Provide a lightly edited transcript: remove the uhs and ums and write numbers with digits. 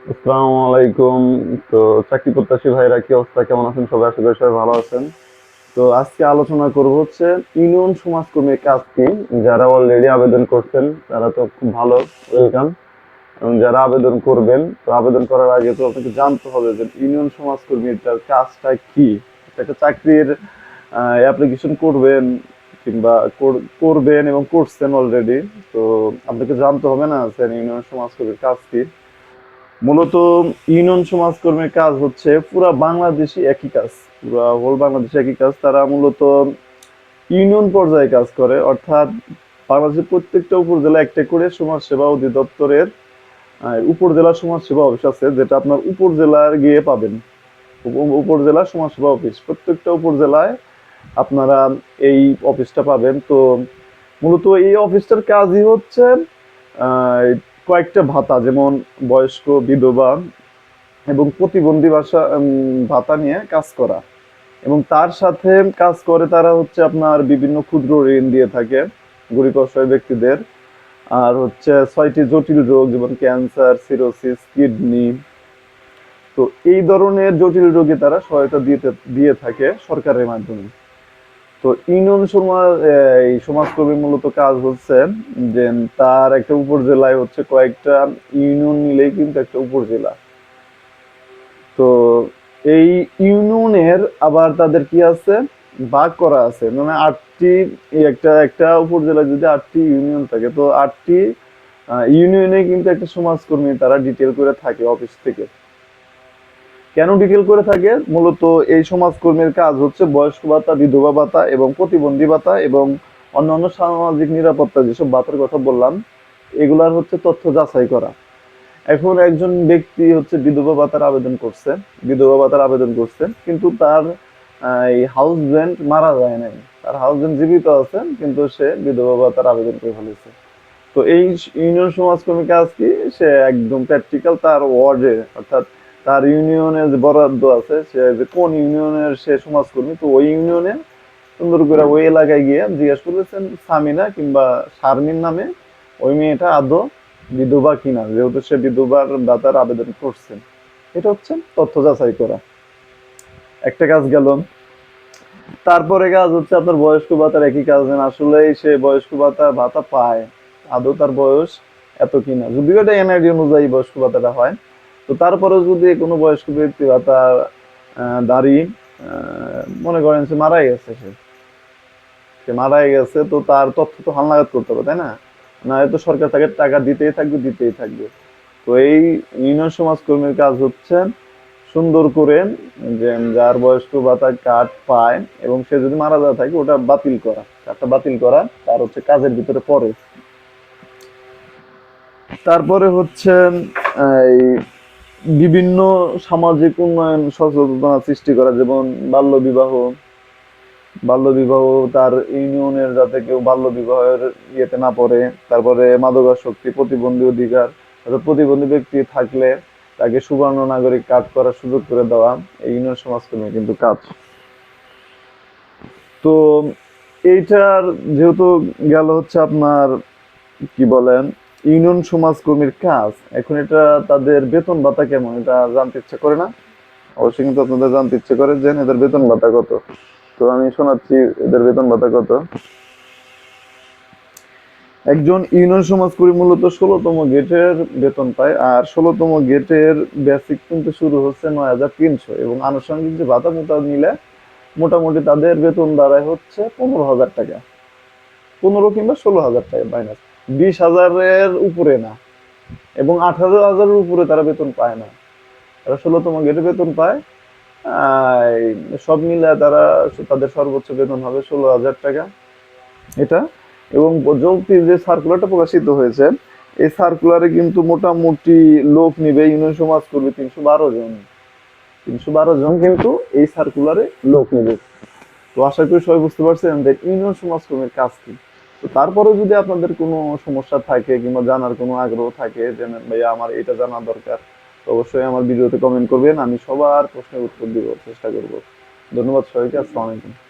আসসালামু আলাইকুম। তো চাকরি প্রত্যাশী ভাইরা কি অবস্থা, কেমন আছেন সবাই? আশা করি সবাই ভালো আছেন। তো আজকে আলোচনা করব হচ্ছে ইউনিয়ন সমাজকর্মীর কাজ কি। যারা অলরেডি আবেদন করছেন তারা তো খুব ভালো, ওয়েলকাম। এবং যারা আবেদন করবেন, তো আবেদন করার আগে তো আপনাকে জানতে হবে যে ইউনিয়ন সমাজকর্মীর তার কাজটা কি। একটা চাকরির অ্যাপ্লিকেশন করবেন কিংবা করবেন এবং করছেন অলরেডি, তো আপনাকে জানতে হবে না যে ইউনিয়ন সমাজকর্মীর কাজ কি। মূলত ইউনিয়ন সমাজকর্মীর কাজ হচ্ছে পুরা বাংলাদেশে একই কাজ, পুরা হোল বাংলাদেশে একই কাজ। তারা মূলত ইউনিয়ন পর্যায়ে কাজ করে, অর্থাৎ বাংলাদেশের প্রত্যেকটা উপজেলা একটা করে সমাজ সেবা অধিদপ্তরের উপজেলা সমাজ সেবা অফিস আছে, যেটা আপনার উপজেলার গিয়ে পাবেন। উপজেলা সমাজ সেবা অফিস প্রত্যেকটা উপজেলায় আপনারা এই অফিসটা পাবেন। তো মূলত এই অফিসটার কাজই হচ্ছে আহ, কয়েকটা ভাতা, যেমন বয়স্ক, বিধবা এবং প্রতিবন্ধী ভাতা নিয়ে কাজ করা। এবং তার সাথে কাজ করে তারা হচ্ছে আপনার বিভিন্ন ক্ষুদ্র ঋণ দিয়ে থাকে গরিব অসহায় ব্যক্তিদের। আর হচ্ছে 6টি জটিল রোগ, যেমন ক্যান্সার, সিরোসিস, কিডনি। তো এই ধরনের জটিল রোগে তারা সহায়তা দিয়ে থাকে সরকারের মাধ্যমে। তো ইউনিয়ন সমাজ এই সমাজকর্মী মূলত কাজ হচ্ছে যে তার একটা উপজেলায় হচ্ছে কয়েকটা ইউনিয়ন মিলেই কিন্তু একটা উপজেলা। তো এই ইউনিয়নের আবার তাদের কি আছে, ভাগ করা আছে, মানে 8টি। এই একটা একটা উপজেলায় যদি 8টি ইউনিয়ন থাকে, তো 8টি ইউনিয়নে কিন্তু একটা সমাজকর্মী তারা ডিটেল করে থাকে অফিস থেকে। কেন ডিটেল করে থাকে? মূলত এই সমাজকর্মীর কাজ হচ্ছে বয়স্ক ভাতা, বিধবা ভাতা এবং প্রতিবন্ধী ভাতা এবং অন্যান্য সামাজিক নিরাপত্তা যেসব ভাতার কথা বললাম, এগুলার হচ্ছে তথ্য যাচাই করা। এখন একজন ব্যক্তি হচ্ছে বিধবা ভাতার আবেদন করছে, কিন্তু তার এই হাউসব্যান্ড মারা যায় নাই। তার হাউসব্যান্ড জীবিত আছেন, কিন্তু সে বিধবা ভাতার আবেদন করে ফেলেছে। তো এই ইউনিয়ন সমাজকর্মী কাজ কি? সে একদম প্র্যাকটিক্যাল তার ওয়ার্ডে, অর্থাৎ তার ইউনিয়নে যে বরাদ্দ আছে, সে যে কোন ইউনিয়নের সে সমাজকর্মী, তো ওই ইউনিয়নে সুন্দর করে ওই এলাকায় গিয়ে জিজ্ঞেস করেছেন সামিনা কিংবা শারমিন নামে ওই মেয়েটা আদৌ বিধবা কিনা, যেহেতু সে বিধবার দাতার আবেদন করছেন। এটা হচ্ছে তথ্য যাচাই করা, একটা কাজ গেল। তারপরে কাজ হচ্ছে আপনার বয়স্ক ভাতার একই কাজ, যেন আসলে সে বয়স্ক ভাতা ভাতা পায়, আদৌ তার বয়স এত কিনা। যদিও এটা এনআইডি অনুযায়ী বয়স্ক ভাতাটা হয়, তো তারপরেও যদি কোনো বয়স্ক ব্যক্তি বা তার দাঁড়ি মনে করেন সে মারাই গেছে, সে মারাই গেছে, তো তার তথ্য তো হালনাগাদ করতে হবে, তাই না? না, তো সরকার তাকে টাকা দিতেই থাকবে। তো এই ইউনিয়ন সমাজকর্মীর কাজ হচ্ছে সুন্দর করে যে যার বয়স্ক ভাতা কার্ড পায় এবং সে যদি মারা যায় থাকে, ওটা বাতিল করা, কার্ডটা বাতিল করা তার হচ্ছে কাজের ভিতরে পড়ে। তারপরে হচ্ছে এই বিভিন্ন সামাজিক উন্নয়ন সচেতনতা সৃষ্টি করা, যেমন বাল্য বিবাহ। বাল্যবিবাহ তার ইউনিয়নের, যাতে কেউ বাল্য বিবাহের ইয়েতে না পড়ে। তারপরে মাদকাসক্তি, প্রতিবন্ধী অধিকার, অর্থাৎ প্রতিবন্ধী ব্যক্তি থাকলে তাকে সুবর্ণ নাগরিক কার্ড করার সুযোগ করে দেওয়া এই ইউনিয়ন সমাজকর্মীর কিন্তু কাজ। তো এইটার যেহেতু গেল হচ্ছে আপনার কি বলেন ইউনিয়ন সমাজকর্মীর কাজ, এখন এটা তাদের বেতন ভাতা কেমন এটা জানতে ইচ্ছে করে না? অবশ্যই কিন্তু আপনাদের জানতে ইচ্ছে করে যে এদের বেতন ভাতা কত। তো আমি শোনাচ্ছি এদের বেতন ভাতা কত। একজন ইউনিয়ন সমাজকর্মী মূলত 16তম গেটের বেতন পায়, আর 16তম গেটের বেসিক কিন্তু শুরু হচ্ছে 9,300, এবং আনুষঙ্গিক যে ভাতা মোতা মিলে মোটামুটি তাদের বেতন দাঁড়ায় হচ্ছে 15,000 টাকা। 15 কিংবা 16,000 টাকা মাইনাস, 20,000-এর উপরে না, এবং 18,000-এর উপরে তারা বেতন পায় না। তারা 16তম গেটে বেতন পায়। সব মিলে তারা তাদের সর্বোচ্চ বেতন হবে 16,000 টাকা, এটা। এবং যৌক্তিক যে সার্কুলারটা প্রকাশিত হয়েছে, এই সার্কুলারে কিন্তু মোটামুটি লোক নিবে ইউনিয়ন সমাজ করবে 312 জন। 312 জন কিন্তু এই সার্কুলারে লোক নেবে। তো আশা করি সবাই বুঝতে পারছেন যে ইউনিয়ন সমাজকর্মীর কাজ কি। তো তারপরেও যদি আপনাদের কোনো সমস্যা থাকে কিংবা জানার কোনো আগ্রহ থাকে যে ভাইয়া আমার এটা জানা দরকার, তো অবশ্যই আমার ভিডিওতে কমেন্ট করবেন, আমি সবার প্রশ্নের উত্তর দিব চেষ্টা করব। ধন্যবাদ সবাইকে, আসসালামু আলাইকুম।